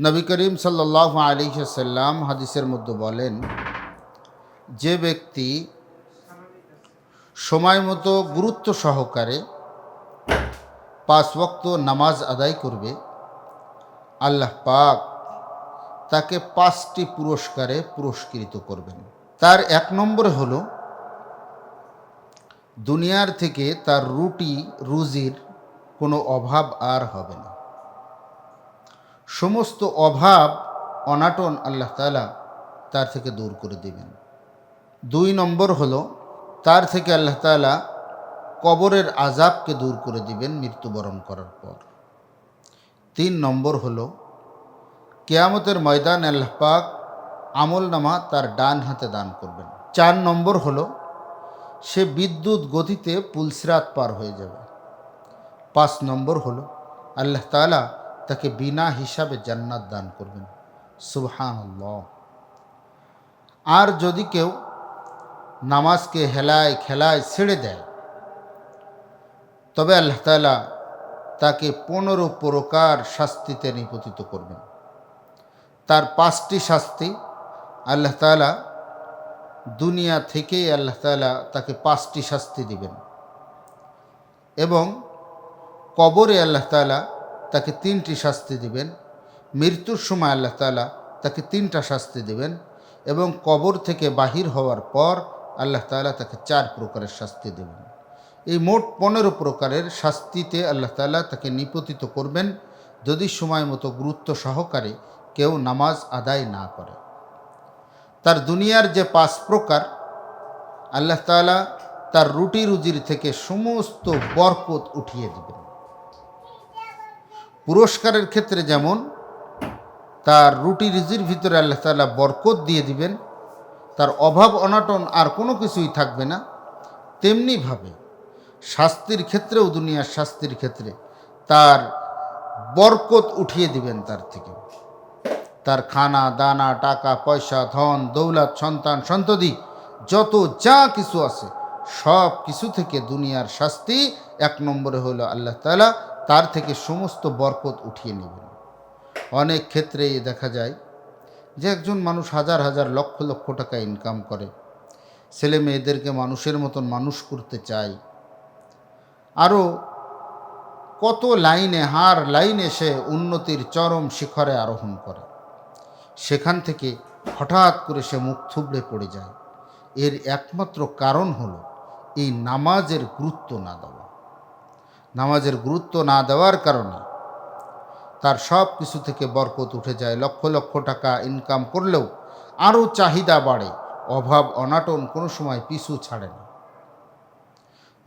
নবী করিম সাল্লাল্লাহু আলাইহি ওয়াসাল্লাম হাদিসের মধ্যে বলেন, যে ব্যক্তি সময় মতো গুরুত্ব সহকারে 5 ওয়াক্ত নামাজ আদায় করবে, আল্লাহ পাক তাকে 5টি পুরস্কারে পুরস্কৃত করবেন। তার 1 নম্বরে হলো দুনিয়ার থেকে তার রুজির কোনো অভাব আর হবে না। সমস্ত অভাব অনাটন আল্লাহ তাআলা তার থেকে দূর করে দেবেন। 2 নম্বর হলো তার থেকে আল্লাহ তাআলা কবরের আযাবকে দূর করে দিবেন মৃত্যুবরণ করার পর। 3 নম্বর হলো কিয়ামতের ময়দানে আল্লাহ পাক আমলনামা তার ডান হাতে দান করবেন। 4 নম্বর হলো সে বিদ্যুৎ গতিতে পুলসিরাত পার হয়ে যাবে। 5 নম্বর হলো আল্লাহ তাআলা তাকে বিনা হিসাবে জান্নাত দান করবেন। সুবহানাল্লাহ। আর যদি কেউ নামাজকে হেলায় খেলায় ছেড়ে দেয়, তবে আল্লাহ তাআলা তাকে 15 প্রকার শাস্তিতে নিপতিত করবেন। তার 5টি শাস্তি আল্লাহ তাআলা দুনিয়া থেকেই আল্লাহ তাআলা তাকে 5টি শাস্তি দিবেন, এবং কবরে আল্লাহ তাআলা তাকে 3টি শাস্তি দিবেন। মৃত্যুর সময় আল্লাহ তাআলা তাকে 3টা শাস্তি দিবেন, এবং কবর থেকে বাহির হওয়ার পর আল্লাহ তাআলা তাকে 4 প্রকারের শাস্তি দেবেন। এই মোট 15 প্রকারের শাস্তিতে আল্লাহ তাআলা তাকে নিপতিত করবেন যদি সময় মতো গুরুত্ব সহকারে কেউ নামাজ আদায় না করে। তার দুনিয়ার যে 5 প্রকার, আল্লাহ তাআলা তার রুজির থেকে সমস্ত বরকত উঠিয়ে দিবেন। পুরস্কারের ক্ষেত্রে যেমন তার রুজির ভিতরে আল্লাহ তাআলা বরকত দিয়ে দিবেন, তার অভাব অনাটন আর কোনো কিছুই থাকবে না, তেমনিভাবে শাস্তির ক্ষেত্রেও, দুনিয়ার শাস্তির ক্ষেত্রে তার বরকত উঠিয়ে দিবেন। তার থেকে তার খানা দানা, টাকা পয়সা, ধন দৌলত, সন্তান সন্ততি, যত যা কিছু আছে সব কিছু থেকে দুনিয়ার শাস্তি 1 নম্বরে হলো আল্লাহ তাআলা তার থেকে সমস্ত বরকত উঠিয়ে নেবেন। অনেক ক্ষেত্রেই দেখা যায় যে একজন মানুষ হাজার হাজার লক্ষ লক্ষ টাকা ইনকাম করে, ছেলে মেয়েদেরকে মানুষের মতন মানুষ করতে চায়, আরও কত লাইনে সে উন্নতির চরম শিখরে আরোহণ করে, সেখান থেকে হঠাৎ করে সে মুখ থুবড়ে পড়ে যায়। এর একমাত্র কারণ হলো এই নামাজের গুরুত্ব না দেওয়া। নামাজের গুরুত্ব না দেওয়ার কারণে তার সব কিছু থেকে বরকত উঠে যায়। লক্ষ লক্ষ টাকা ইনকাম করলেও আরও চাহিদা বাড়ে, অভাব অনাটন কোনো সময় পিছু ছাড়ে না।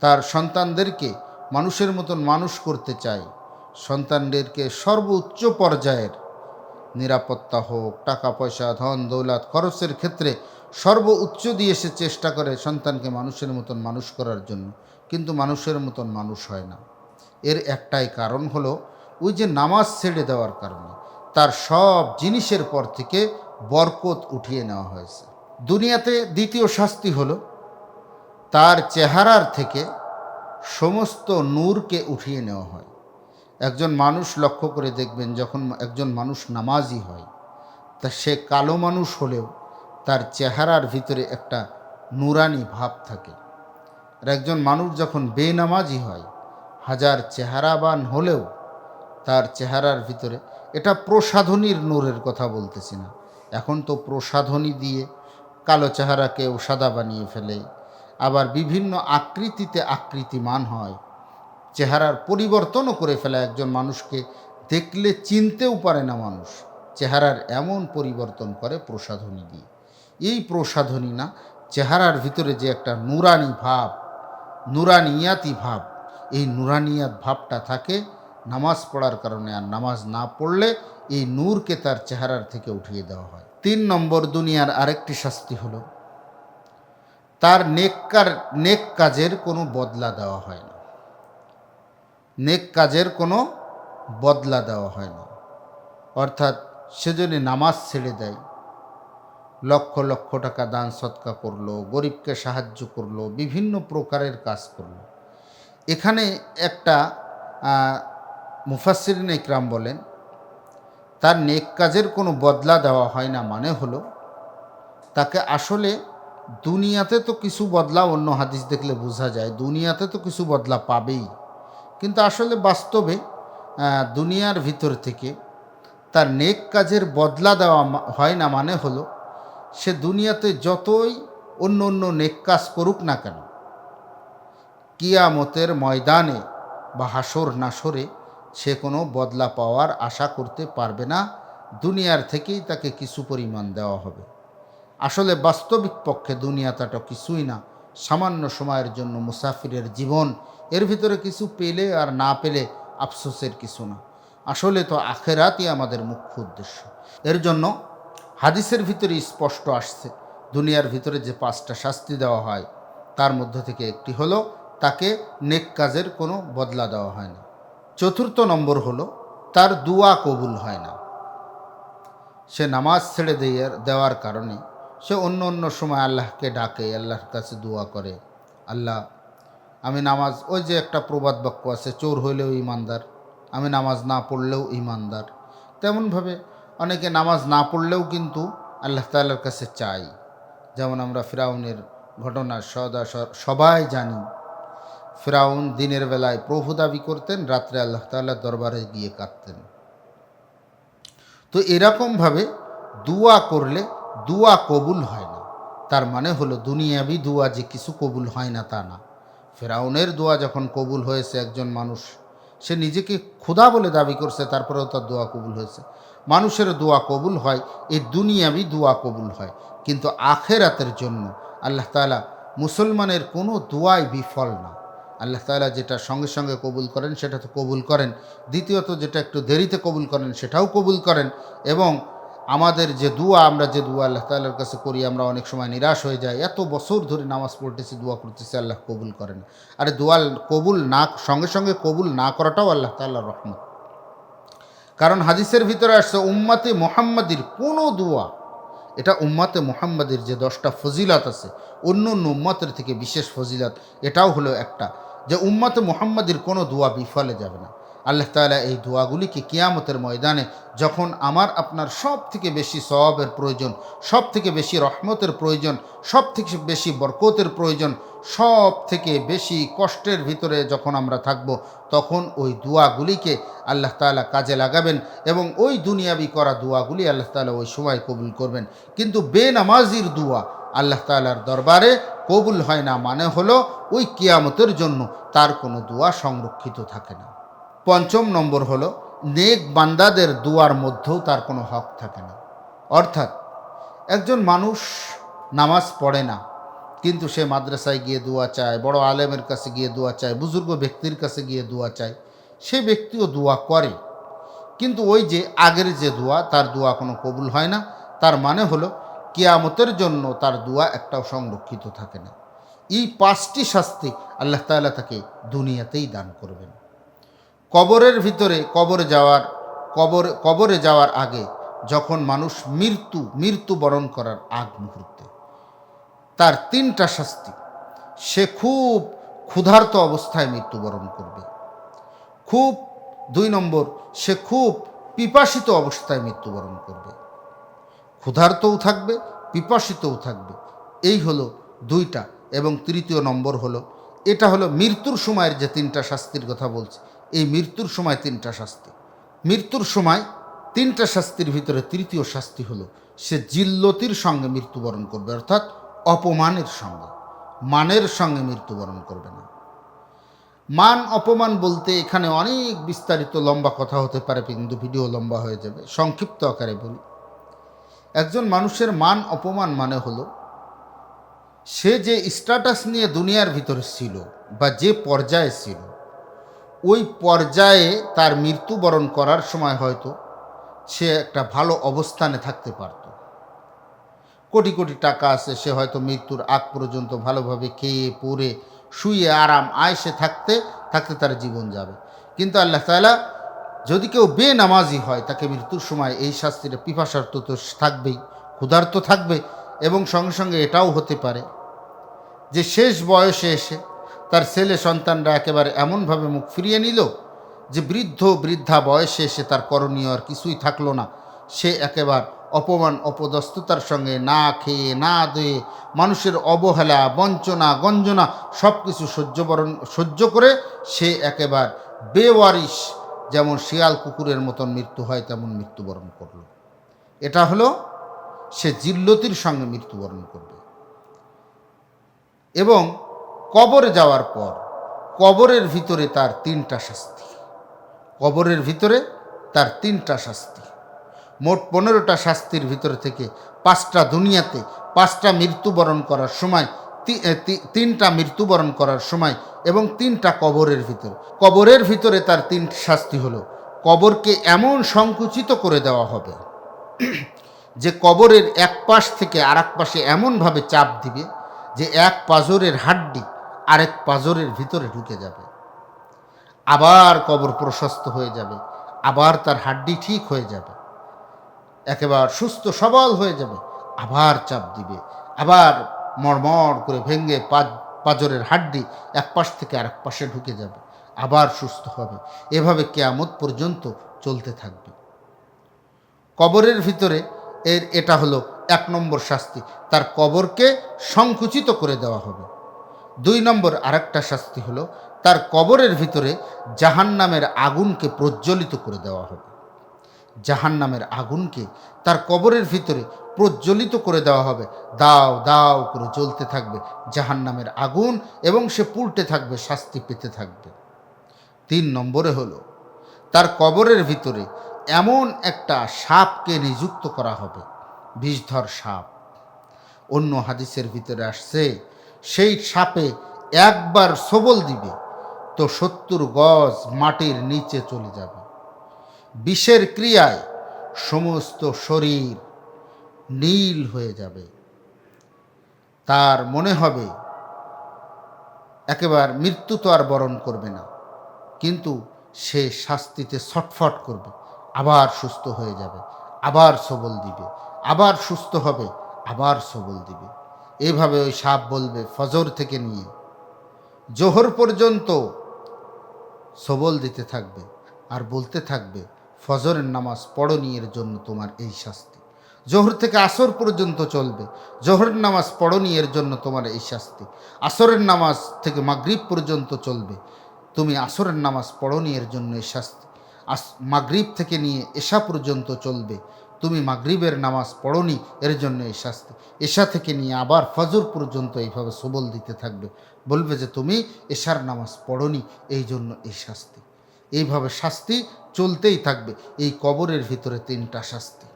তার সন্তানদেরকে মানুষের মতন মানুষ করতে চায়, সন্তানদেরকে সর্বোচ্চ পর্যায়ের নিরাপত্তা হোক, টাকা পয়সা, ধন দৌলত খরচের ক্ষেত্রে সর্বোচ্চ দিয়ে সে চেষ্টা করে সন্তানকে মানুষের মতন মানুষ করার জন্য, কিন্তু মানুষের মতন মানুষ হয় না। এর একটাই কারণ হলো ওই যে নামাজ ছেড়ে দেওয়ার কারণে তার সব জিনিসের পর থেকে বরকত উঠিয়ে নেওয়া হয়েছে। দুনিয়াতে দ্বিতীয় শাস্তি হলো তার চেহারার থেকে সমস্ত নূরকে উঠিয়ে নেওয়া হয়। একজন মানুষ লক্ষ্য করে দেখবেন, যখন একজন মানুষ নামাজি হয়, তা সে কালো মানুষ হলেও তার চেহারার ভিতরে একটা নুরানি ভাব থাকে। আর একজন মানুষ যখন বেনামাজি হয়, হাজার চেহারাবান হলেও তার চেহারার ভিতরে, এটা প্রসাধনীর নূরের কথা বলতেছি না, এখন তো প্রসাধনী দিয়ে কালো চেহারাকেও সাদা বানিয়ে ফেলে, আবার বিভিন্ন আকৃতিতে আকৃতিমান হয়, চেহারার পরিবর্তনও করে ফেলে। একজন মানুষকে দেখলে চিনতেও পারে না মানুষ, চেহারার এমন পরিবর্তন করে প্রসাধনী দিয়ে। এই প্রসাধনী না, চেহারার ভিতরে যে একটা নুরানি ভাব, নুরানিয়াতি ভাব, এই নুরানিয়াত ভাবটা থাকে নামাজ পড়ার কারণে। আর নামাজ না পড়লে এই নূরকে তার চেহারার থেকে উঠিয়ে দেওয়া হয়। 3 নম্বর দুনিয়ার আরেকটি শাস্তি হলো তার নেক কাজের কোনো বদলা দেওয়া হয় না। নেক কাজের কোনো বদলা দেওয়া হয় না, অর্থাৎ সে যদি নামাজ ছেড়ে দেয়, লক্ষ লক্ষ টাকা দান সৎকা করলো, গরিবকে সাহায্য করলো, বিভিন্ন প্রকারের কাজ করলো, এখানে একটা মুফাসসিরিন ইকরাম বলেন তার নেক কাজের কোনো বদলা দেওয়া হয় না, মানে হলো তাকে আসলে দুনিয়াতে তো কিছু বদলা, অন্য হাদিস দেখলে বোঝা যায় দুনিয়াতে তো কিছু বদলা পাবেই, কিন্তু আসলে বাস্তবে দুনিয়ার ভিতর থেকে তার নেক কাজের বদলা দেওয়া হয় না, মানে হলো সে দুনিয়াতে যতই অন্য অন্য নেক কাজ করুক না কেন, কিয়ামতের ময়দানে বা হাসর নাসরে সে কোনো বদলা পাওয়ার আশা করতে পারবে না, দুনিয়ার থেকেই তাকে কিছু পরিমাণ দেওয়া হবে। আসলে বাস্তবিক পক্ষে দুনিয়াটা কিছুই না, সামান্য সময়ের জন্য মুসাফিরের জীবন, এর ভিতরে কিছু পেলে আর না পেলে আফসোসের কিছু না। আসলে তো আখেরাতই আমাদের মুখ্য উদ্দেশ্য। এর জন্য হাদিসের ভিতরে স্পষ্ট আসছে দুনিয়ার ভিতরে যে 5টা শাস্তি দেওয়া হয় তার মধ্য থেকে একটি হলো তাকে নেক কাজের কোনো বদলা দেওয়া হয় না। 4th নম্বর হলো তার দুয়া কবুল হয় না। সে নামাজ ছেড়ে দেওয়ার কারণে সে অন্য অন্য সময় আল্লাহকে ডাকে, আল্লাহর কাছে দোয়া করে, আল্লাহ আমি নামাজ, ওই যে একটা প্রবাদ বাক্য আছে, চোর হইলেও ইমানদার, আমি নামাজ না পড়লেও ইমানদার। তেমনভাবে অনেকে নামাজ না পড়লেও কিন্তু আল্লাহ তাআলার কাছে চাই। যেমন আমরা ফিরাউনের ঘটনা সবাই জানি। ফিরাউন দিনের বেলায় প্রভু দাবি করতেন, রাত্রে আল্লাহ তাআলার দরবারে গিয়ে কাঁদতেন। তো এরকমভাবে দুয়া করলে দুয়া কবুল হয় না, তার মানে হলো দুনিয়াবি দুয়া যে কিছু কবুল হয় না তা না। ফেরাউনের দোয়া যখন কবুল হয়েছে, একজন মানুষ সে নিজেকে খোদা বলে দাবি করছে, তারপরেও তার দোয়া কবুল হয়েছে। মানুষের দোয়া কবুল হয়, এই দুনিয়াবি দোয়া কবুল হয়, কিন্তু আখেরাতের জন্য আল্লাহ তাআলা মুসলমানের কোনো দোয়াই বিফল না। আল্লাহ তাআলা যেটা সঙ্গে সঙ্গে কবুল করেন সেটা তো কবুল করেন, দ্বিতীয়ত যেটা একটু দেরিতে কবুল করেন সেটাও কবুল করেন। এবং আমাদের যে দুয়া, আমরা যে দুয়া আল্লাহ তাআলার কাছে করি, আমরা অনেক সময় নিরাশ হয়ে যাই, এত বছর ধরে নামাজ পড়তেছি, দোয়া করতেছি, আল্লাহ কবুল করেন। আরে দোয়া কবুল না, সঙ্গে সঙ্গে কবুল না করাটাও আল্লাহ তাআলার রহমত। কারণ হাদিসের ভিতরে আসছে উম্মতে মুহাম্মাদির কোনো দোয়া, এটা উম্মতে মুহাম্মাদির যে 10টা ফজিলত আছে, অন্য অন্য উম্মতের থেকে বিশেষ ফজিলত এটাও হলো একটা, যে উম্মতে মুহাম্মাদির কোনো দোয়া বিফলে যাবে না। আল্লাহ তাআলা এই দোয়াগুলিকে কিয়ামতের ময়দানে যখন আমার আপনার সব থেকে বেশি সওয়াবের প্রয়োজন, সব থেকে বেশি রহমতের প্রয়োজন, সব থেকে বেশি বরকতের প্রয়োজন, সব থেকে বেশি কষ্টের ভিতরে যখন আমরা থাকব, তখন ওই দোয়াগুলিকে আল্লাহ তাআলা কাজে লাগাবেন এবং ওই দুনিয়াবি করা দোয়াগুলি আল্লাহ তাআলা ওই সময় কবুল করবেন। কিন্তু বেনামাজির দোয়া আল্লাহ তাআলার দরবারে কবুল হয় না, মানে হলো ওই কিয়ামতের জন্য তার কোনো দোয়া সংরক্ষিত থাকে না। 5ম নম্বর হলো নেক বান্দাদের দোয়ার মধ্যেও তার কোনো হক থাকে না। অর্থাৎ একজন মানুষ নামাজ পড়ে না, কিন্তু সে মাদ্রাসায় গিয়ে দোয়া চায়, বড় আলেমের কাছে গিয়ে দোয়া চায়, বুজুর্গ ব্যক্তির কাছে গিয়ে দোয়া চায়, সে ব্যক্তিও দোয়া করে, কিন্তু ওই যে আগের যে দোয়া, তার দোয়া কোনো কবুল হয় না। তার মানে হলো কিয়ামতের জন্য তার দোয়া একটাও সংরক্ষিত থাকে না। এই 5টি শাস্তি আল্লাহ তাআলা তাকে দুনিয়াতেই দান করবেন। কবরের ভিতরে কবরে যাওয়ার আগে, যখন মানুষ মৃত্যুবরণ করার আগ মুহূর্তে, তার 3টা শাস্তি। সে খুব ক্ষুধার্ত অবস্থায় মৃত্যুবরণ করবে, 2 নম্বর সে খুব পিপাসিত অবস্থায় মৃত্যুবরণ করবে, ক্ষুধার্তও থাকবে, পিপাসিতও থাকবে, এই হলো 2টা। এবং 3য় নম্বর হলো, এটা হলো মৃত্যুর সময়ের যে 3টা শাস্তির কথা বলছে, এই মৃত্যুর সময় 3টা শাস্তি। মৃত্যুর সময় 3টা শাস্তির ভিতরে 3য় শাস্তি হলো সে জিল্লতির সঙ্গে মৃত্যুবরণ করবে, অর্থাৎ অপমানের সঙ্গে, মানের সঙ্গে মৃত্যুবরণ করবে না। মান অপমান বলতে এখানে অনেক বিস্তারিত লম্বা কথা হতে পারে, কিন্তু ভিডিও লম্বা হয়ে যাবে, সংক্ষিপ্ত আকারে বলি। একজন মানুষের মান অপমান মানে হলো সে যে স্ট্যাটাস নিয়ে দুনিয়ার ভিতরে ছিল বা যে পর্যায়ে ছিল, ওই পর্যায়ে তার মৃত্যুবরণ করার সময় হয়তো সে একটা ভালো অবস্থানে থাকতে পারত, কোটি কোটি টাকা আছে, সে হয়তো মৃত্যুর আগ পর্যন্ত ভালোভাবে খেয়ে পরে শুয়ে আরাম আয়েশে থাকতে থাকতে তার জীবন যাবে। কিন্তু আল্লাহ তাআলা যদি কেউ বেনামাজি হয়, তাকে মৃত্যুর সময় এই শাস্তিটা, পিপাসার্থ তো থাকবেই, ক্ষুধার্ত থাকবে, এবং সঙ্গে সঙ্গে এটাও হতে পারে যে শেষ বয়সে এসে তার ছেলে সন্তানরা একেবারে এমনভাবে মুখ ফিরিয়ে নিল যে বৃদ্ধা বয়সে এসে তার করণীয় আর কিছুই থাকলো না, সে একেবারে অপমান অপদস্থতার সঙ্গে না খেয়ে না ধুয়ে মানুষের অবহেলা বঞ্চনা গঞ্জনা সব কিছু সহ্য করে সে একেবারে বেওয়ারিশ, যেমন শিয়াল কুকুরের মতন মৃত্যু হয় তেমন মৃত্যুবরণ করল। এটা হলো সে জিল্লতির সঙ্গে মৃত্যুবরণ করবে। এবং কবরে যাওয়ার পর কবরের ভিতরে তার 3টা শাস্তি। কবরের ভিতরে তার 3টা শাস্তি। মোট 15টা শাস্তির ভিতরে থেকে 5টা দুনিয়াতে, 5টা মৃত্যুবরণ করার সময়, 3টা মৃত্যুবরণ করার সময় এবং 3টা কবরের ভিতরে। কবরের ভিতরে তার 3টি শাস্তি হলো, কবরকে এমন সংকুচিত করে দেওয়া হবে যে কবরের এক পাশ থেকে আরেক পাশে এমনভাবে চাপ দিবে যে এক পাঁজরের হাড্ডি আরেক পাঁজরের ভিতরে ঢুকে যাবে। আবার কবর প্রশস্ত হয়ে যাবে, আবার তার হাড্ডি ঠিক হয়ে যাবে, একেবারে সুস্থ সবল হয়ে যাবে, আবার চাপ দিবে, আবার মড়মড় করে ভেঙে পাঁজরের হাড্ডি এক পাশ থেকে আরেক পাশে ঢুকে যাবে, আবার সুস্থ হবে। এভাবে কিয়ামত পর্যন্ত চলতে থাকবে। কবরের ভিতরে এটা হলো 1 নম্বর শাস্তি, তার কবরকে সংকুচিত করে দেওয়া হবে। 2 নম্বর আরেকটা শাস্তি হলো তার কবরের ভিতরে জাহান্নামের আগুনকে প্রজ্বলিত করে দেওয়া হবে। জাহান্নামের আগুনকে তার কবরের ভিতরে প্রজ্বলিত করে দেওয়া হবে, দাও দাও করে জ্বলতে থাকবে জাহান্নামের আগুন এবং সে পুড়তে থাকবে, শাস্তি পেতে থাকবে। 3 নম্বরে হলো তার কবরের ভিতরে এমন একটা সাপকে নিযুক্ত করা হবে, বিষধর সাপ। অন্য হাদিসের ভিতরে আসছে সেই সাপে একবার সবল দিবে তো 70 গজ মাটির নিচে চলে যাবে। বিষের ক্রিয়ায় সমস্ত শরীর নীল হয়ে যাবে। তার মনে হবে একেবারে মৃত্যু তো আর বরণ করবে না, কিন্তু সে শাস্তিতে ছটফট করবে, আবার সুস্থ হয়ে যাবে, আবার সবল দিবে, আবার সুস্থ হবে, আবার সবল দিবে। এইভাবে ওই সাপ বলবে ফজর থেকে নিয়ে জোহর পর্যন্ত সবল দিতে থাকবে আর বলতে থাকবে ফজরের নামাজ পড়নি এর জন্য তোমার এই শাস্তি। জোহর থেকে আসর পর্যন্ত চলবে, জোহরের নামাজ পড়নি এর জন্য তোমার এই শাস্তি। আসরের নামাজ থেকে মাগরিব পর্যন্ত চলবে, তুমি আসরের নামাজ পড়নি এর জন্য এই শাস্তি। মাগরিব থেকে নিয়ে এশা পর্যন্ত চলবে, তুমি মাগরিবের নামাজ পড়নি এর জন্য এই শাস্তি। এশা থেকে নিয়ে আবার ফজর পর্যন্ত এইভাবে সবল দিতে থাকবে, বলবে যে তুমি এশার নামাজ পড়নি এই জন্য এই শাস্তি। এইভাবে শাস্তি চলতেই থাকবে। এই কবরের ভিতরে 3টা শাস্তি।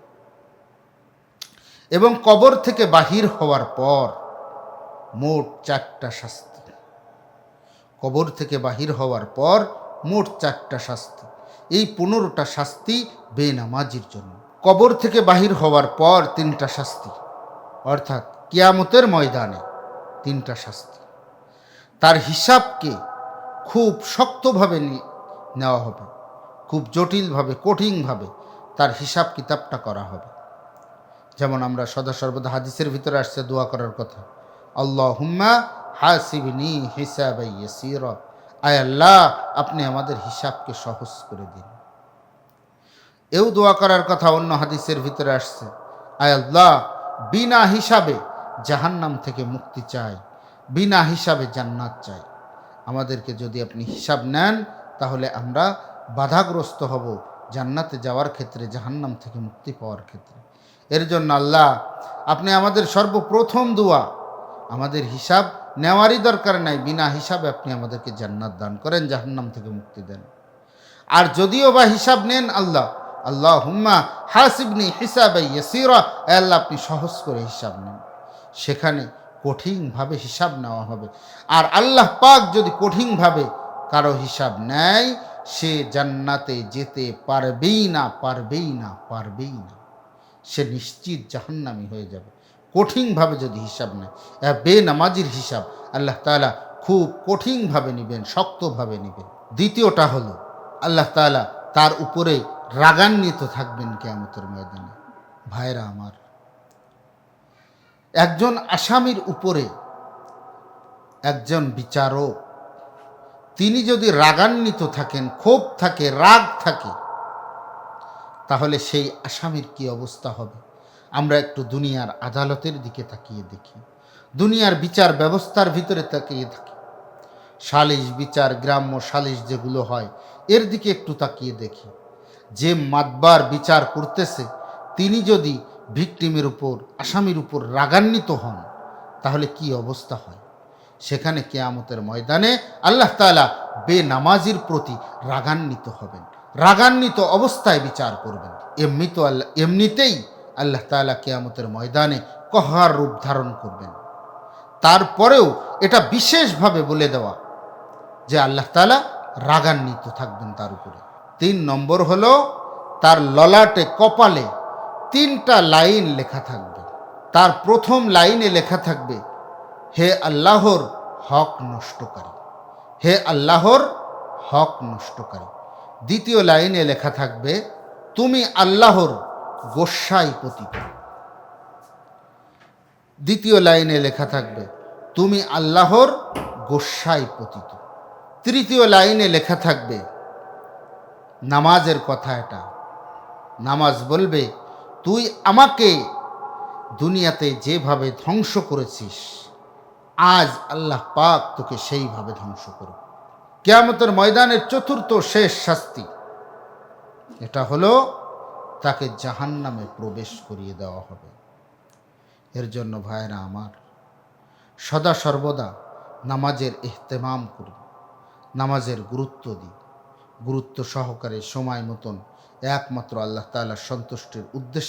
এবং কবর থেকে বাহির হওয়ার পর মোট 4টা শাস্তি। কবর থেকে বাহির হওয়ার পর মোট 4টা শাস্তি। এই 15টা শাস্তি বেনামাজির জন্য। কবর থেকে বাহির হওয়ার পর 3টা শাস্তি, অর্থাৎ কিয়ামতের ময়দানে 3টা শাস্তি। তার হিসাবকে খুব শক্তভাবে নেওয়া হবে, খুব জটিলভাবে কঠিনভাবে তার হিসাব কিতাবটা করা হবে। যেমন আমরা সদা সর্বদা হাদিসের ভিতরে আসছে দোয়া করার কথা, আল্লাহুম্মা হাসিবনি হিসাবান ইয়াসীরা, আয় আল্লাহ আপনি আমাদের হিসাবকে সহজ করে দিন। এও দোয়া করার কথা অন্য হাদিসের ভিতরে আসছে, আয় আল্লাহ বিনা হিসাবে জাহান্নাম থেকে মুক্তি চাই, বিনা হিসাবে জান্নাত চাই। আমাদেরকে যদি আপনি হিসাব নেন তাহলে আমরা বাধাগ্রস্ত হব জান্নাতে যাওয়ার ক্ষেত্রে, জাহান্নাম থেকে মুক্তি পাওয়ার ক্ষেত্রে। এর জন্য আল্লাহ আপনি আমাদের সর্বপ্রথম দোয়া, আমাদের হিসাব নেওয়ারই দরকার নাই, বিনা হিসাবে আপনি আমাদেরকে জান্নাত দান করেন, জাহান্নাম থেকে মুক্তি দেন। আর যদিও বা হিসাব নেন আল্লাহ, আল্লাহুম্মা হাসিবনি হিসাবান ইয়াসীরা, আল্লাহ আপনি সহজ করে হিসাব নেন। সেখানে কঠিনভাবে হিসাব নেওয়া হবে। আর আল্লাহ পাক যদি কঠিনভাবে কারো হিসাব নেয়, সে জান্নাতে যেতে পারবেই না, পারবেই না, পারবেই না। সে নিশ্চিত জাহান্নামী হয়ে যাবে কঠিনভাবে যদি হিসাব নেয়। বেনামাজির হিসাব আল্লাহ তাআলা খুব কঠিনভাবে নেবেন, শক্তভাবে নেবেন। দ্বিতীয়টা হলো আল্লাহ তাআলা তার উপরে রাগান্বিত থাকবেন কিয়ামতের ময়দানে। ভাইরা আমার, একজন আসামির উপরে একজন বিচারক তিনি যদি রাগান্বিত থাকেন, ক্ষোভ থাকে, রাগ থাকে, তাহলে সেই আসামির কি অবস্থা হবে? আমরা একটু দুনিয়ার আদালতের দিকে তাকিয়ে দেখি, দুনিয়ার বিচার ব্যবস্থার ভিতরে তাকিয়ে থাকি, সালিশ বিচার, গ্রাম্য সালিশ যেগুলো হয়, এর দিকে একটু তাকিয়ে দেখি। যে মাতবার বিচার করতেছে তিনি যদি ভিকটিমের উপর, আসামির উপর রাগান্বিত হন, তাহলে কি অবস্থা হয়? সেখানে কিয়ামতের ময়দানে আল্লাহ তাআলা বেনামাজির প্রতি রাগান্বিত হবেন, রাগান্বিত অবস্থায় বিচার করবেন। এমনিতেই আল্লাহ তাআলা কিয়ামতের ময়দানে কহার রূপ ধারণ করবেন। তারপরেও এটা বিশেষভাবে বলে দেওয়া যে আল্লাহ তাআলা রাগান্বিত থাকবেন তার উপরে। 3 নম্বর হলো তার ললাটে, কপালে 3টা লাইন লেখা থাকবে। তার প্রথম লাইনে লেখা থাকবে, হে আল্লাহর হক নষ্টকারী, হে আল্লাহর হক নষ্টকারী। দ্বিতীয় লাইনে লেখা থাকবে, তুমি আল্লাহর গোস্বায় পতিত। দ্বিতীয় লাইনে লেখা থাকবে, তুমি আল্লাহর গোস্বায় পতিত। তৃতীয় লাইনে লেখা থাকবে, নামাজের কথা এটা, নামাজ বলবে, তুই আমাকে দুনিয়াতে যেভাবে ধ্বংস করেছিস, আজ আল্লাহ পাক তোকে সেইভাবে ধ্বংস করো। কিয়ামতের ময়দানের চতুর্থ শেষ শাস্তি এটা হলো তাকে জাহান্নামে প্রবেশ করিয়ে দেওয়া হবে। এর জন্য ভাইরা আমার, সদা সর্বদা নামাজের ইহতেমাম করি, নামাজের গুরুত্ব দিই, গুরুত্ব সহকারে সময় মতন একমাত্র আল্লাহ তাআলার সন্তুষ্টির উদ্দেশ্যে